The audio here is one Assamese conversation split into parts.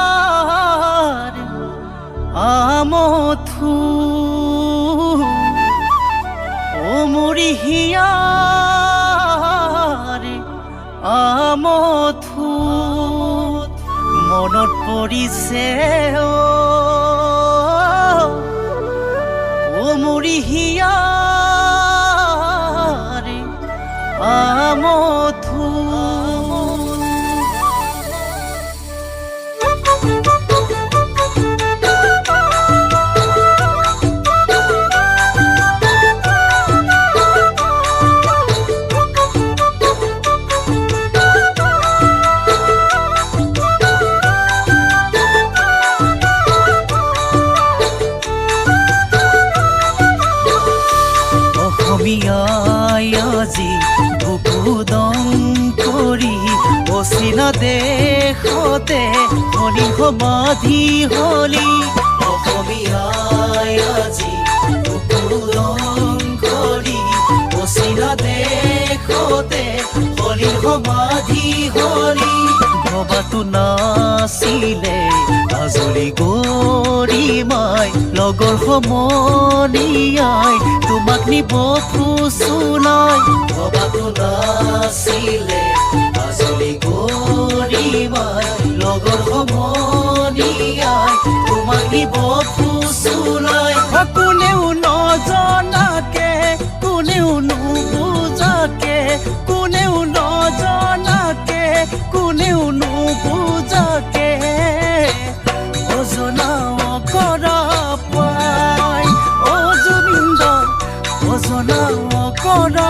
মুৰিহিয়াৰ আমথু ও মুৰিহিয়াৰ আমথু মনত পৰিছে ও মুৰিহিয়াৰ আমথু আজি বুকুদং কৰি অচিনা দেশতে হলি সমাধি হলি অসমীয়াই আজি বুকুদং কৰি অচিনা দেশতে হলি সমাধি হলি ভবাতো নাছিলে আজলি গৰিমাই লগৰ সমনীয়াই তোমাক নিব ফুচুলাই ভবাতো নাছিলে আজলি গৰিমাই লগৰ সমনীয়াই তোমাক নিব ফুচুলাই কোনেও নজনাকে কোনেও নুবুজাকে কোনেও নজনাকে কোনেও নুবুজাকে অজনাও কৰা পাই অ জুবিন্দৰ অজনাও কৰা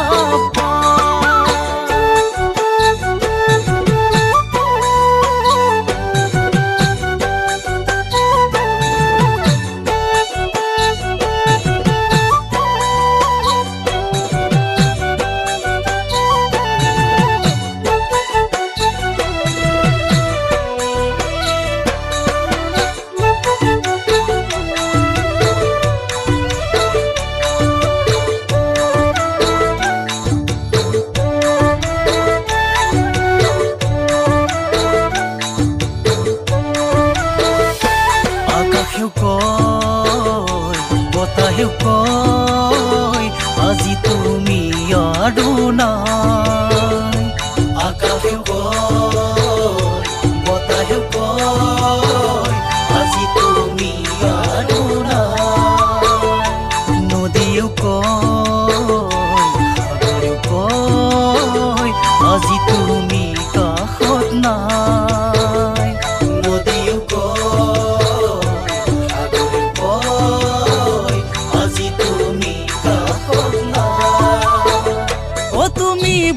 বতাহেও কয় আজি তুমি আৰু নাই আকাশেও কয় বতাহেও কয় আজি তুমি আৰু নাই নদীয়েও কয় সাগৰেও কয় আজি তুমি কাষত নাই নদীয়েও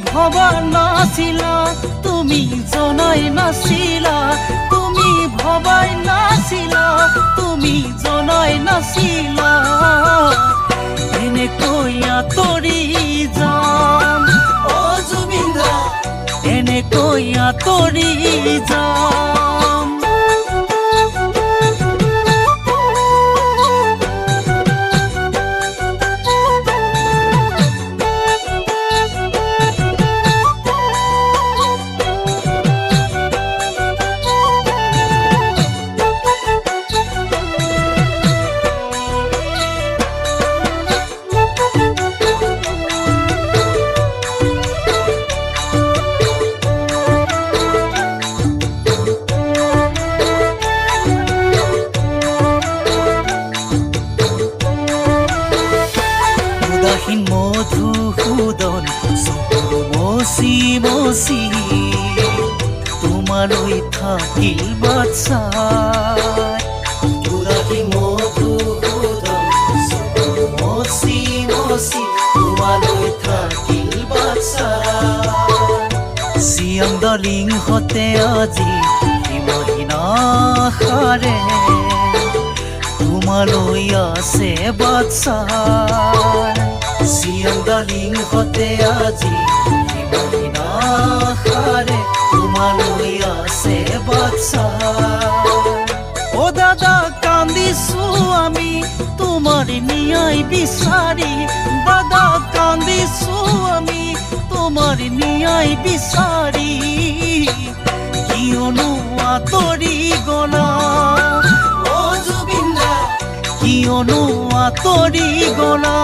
ভবা নাছিলা তুমি জনাই নাছিলা তুমি ভবাই নাছিলা তুমি জনাই নাছিলা এনেকৈ আঁতৰি যাম অ জুবিন্দা এনেকৈ আঁতৰি যাম মধুসূদন চকুৰ মচি মচি তোমালৈ থাকিল বাটচাই উদাসী মধুসূদন চকুৰ মচি মচি তোমালৈ থাকিল বাটচাই চিয়াং ডালিং হতে আজি ইমাহীন আশাৰে তোমালৈ আছে বাটচাই চিয়াং ডালিং হতে আজি ইমাহীন আশাৰে তোমালৈ আছে বাটচাই ও দাদা কান্দিছো আমি তোমাৰ নিয়াই বিচাৰি দাদা কান্দিছো আমি তোমাৰ নিয়াই বিচাৰি কিয়নো আঁতৰি গলা ও জুবিন দা কিয়নো আঁতৰি গলা